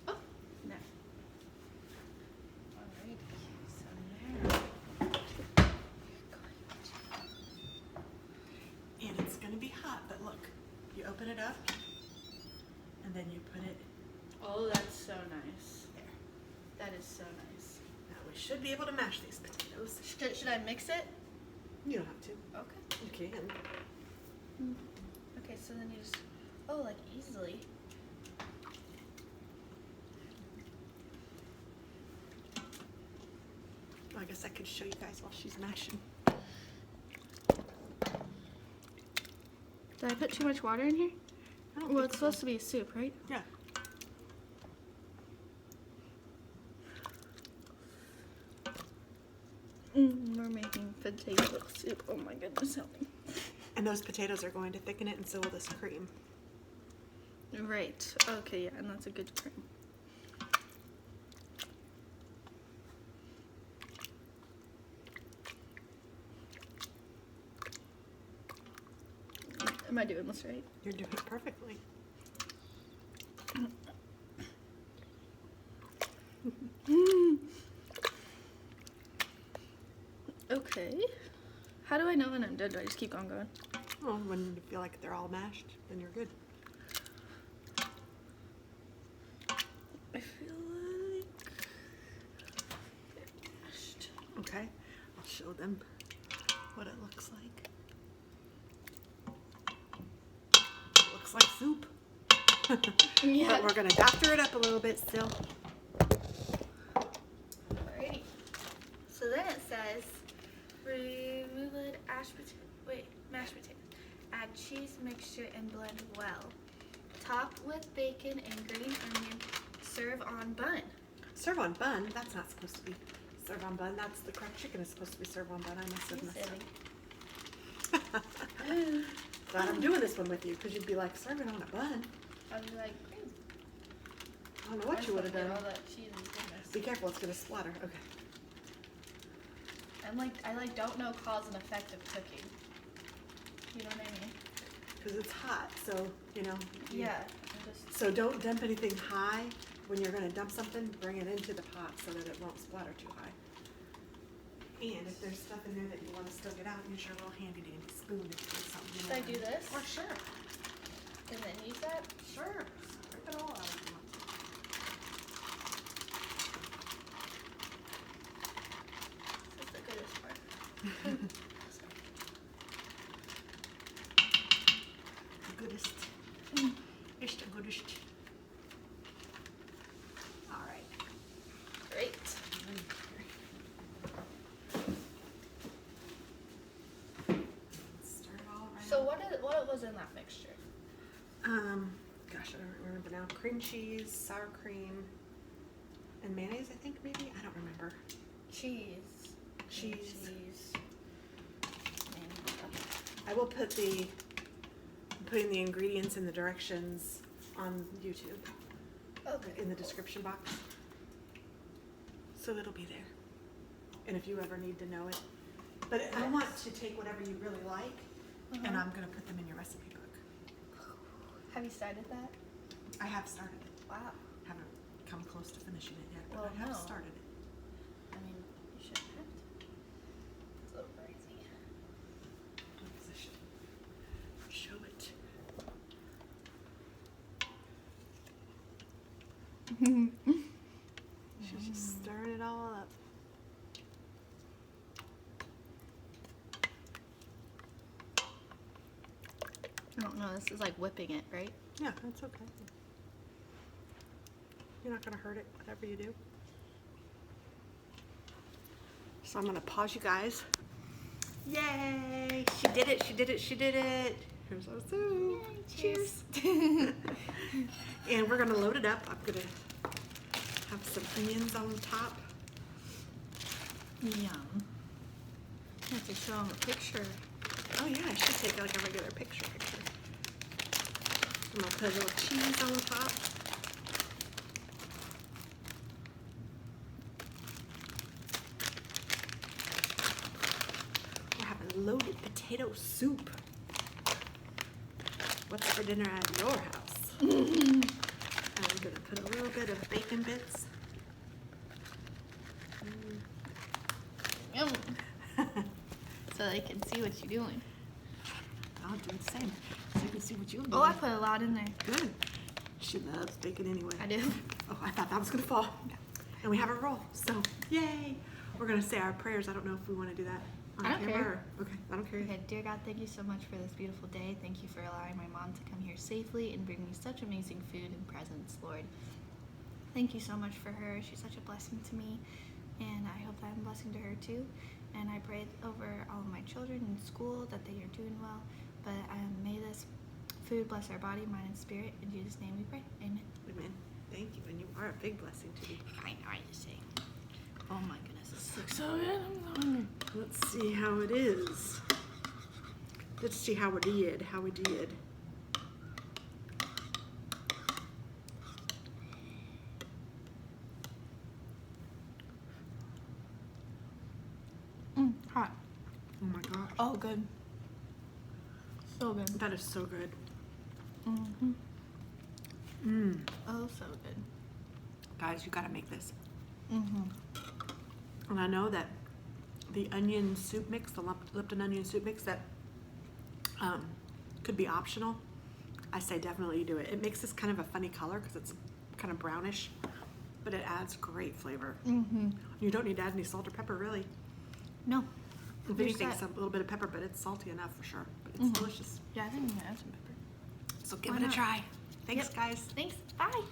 Oh, no. Alright, so now. And it's going to be hot, but look, you open it up, and then you put it Oh, that's so nice. there. That is so nice. Now we should be able to mash these potatoes. Should I mix it? You don't have to. Okay. You can. Okay, so then you just, like easily. Well, I guess I could show you guys while she's mashing. Did I put too much water in here? I don't Well, think it's so. supposed to be soup, right? Yeah. We're making potato soup. Oh my goodness, help me. And those potatoes are going to thicken it, and so will this cream. Right. Okay, yeah, and that's a good cream. Am I doing this right? You're doing it perfectly. Okay. How do I know when I'm done? Do I just keep on going? Well, when you feel like they're all mashed, then you're good. I feel like they're mashed. Okay, I'll show them what it looks like. It looks like soup. Yeah. But we're gonna doctor it up a little bit still. Alrighty. So then it says, remove lid, mashed potatoes. Add cheese mixture and blend well. Top with bacon and green onion. Serve on bun. Serve on bun? That's not supposed to be serve on bun. That's the correct chicken is supposed to be served on bun. I must have messed up. Glad I'm doing this one with you because you'd be like, serve it on a bun. I was like, I don't know what you would have done. All that cheese and goodness. Be careful, it's gonna splatter. Okay. I don't know cause and effect of cooking. You know what I mean? Because it's hot, so, you know. Yeah. So don't dump anything high. When you're going to dump something, bring it into the pot so that it won't splatter too high. And if there's stuff in there that you want to still get out, use your little handy dandy spoon if you do something. Should I do this? Or sure. And then use that? Sure. Rip it all out if you want to. This is the goodest part. The goodest. It's the goodest. All right. Great. Stir it all right So up. what was in that mixture? Gosh, I don't remember now. Cream cheese, sour cream, and mayonnaise, I think, maybe? I don't remember. Cheese. Cheese. And I will put I'm putting the ingredients and the directions on YouTube in the description box. So it'll be there. And if you ever need to know it. But I want to take whatever you really like, and I'm going to put them in your recipe book. Have you started that? I have started it. Wow. Haven't come close to finishing it yet, but Well, I have no. started it. I mean, you shouldn't have to. It's a little crazy. Position. She's just stirring it all up. I don't know, this is like whipping it, right? Yeah, that's okay. You're not gonna hurt it, whatever you do. So I'm gonna pause you guys. Yay! She did it, she did it, she did it. Here's our soup. Yay, cheers. And we're gonna load it up. I'm gonna have some onions on top. Yum. I have to show them a picture. Oh yeah, I should take like a regular picture. I'm gonna put a little cheese on top. We're having loaded potato soup. What's for dinner at your house? I'm gonna put a little bit of bacon bits. Yum. So they can see what you're doing. I'll do the same, so you can see what you're doing. Oh, I put a lot in there. Good. She loves bacon anyway. I do. Oh, I thought that was gonna fall. And we have a roll, so yay! We're gonna say our prayers. I don't know if we want to do that on I don't camera. care. Okay, I don't care. Okay, dear God, thank you so much for this beautiful day. Thank you for allowing my mom to come here safely and bring me such amazing food and presents, Lord. Thank you so much for her. She's such a blessing to me, and I hope that I'm a blessing to her too. And I pray over all of my children in school that they are doing well. But may this food bless our body, mind, and spirit. In Jesus' name we pray. Amen. Amen. Thank you, and you are a big blessing to me. I know, I just say. Oh my goodness, this looks so good. I'm so hungry. Let's see how it is. Let's see how we did. How we did. Hot. Oh my gosh. Oh, good. So good. That is so good. Mm-hmm. Mmm. Oh, so good. Guys, you gotta make this. Mm-hmm. And I know that the onion soup mix, the Lipton onion soup mix, that could be optional. I say definitely do it. It makes this kind of a funny color because it's kind of brownish, but it adds great flavor. Mm-hmm. You don't need to add any salt or pepper, really. No. If You're anything, set. some little bit of pepper, but it's salty enough for sure. But it's delicious. Yeah, I think I'm gonna add some pepper. So give Why it a not? try. Thanks, Yep. guys. Thanks. Bye.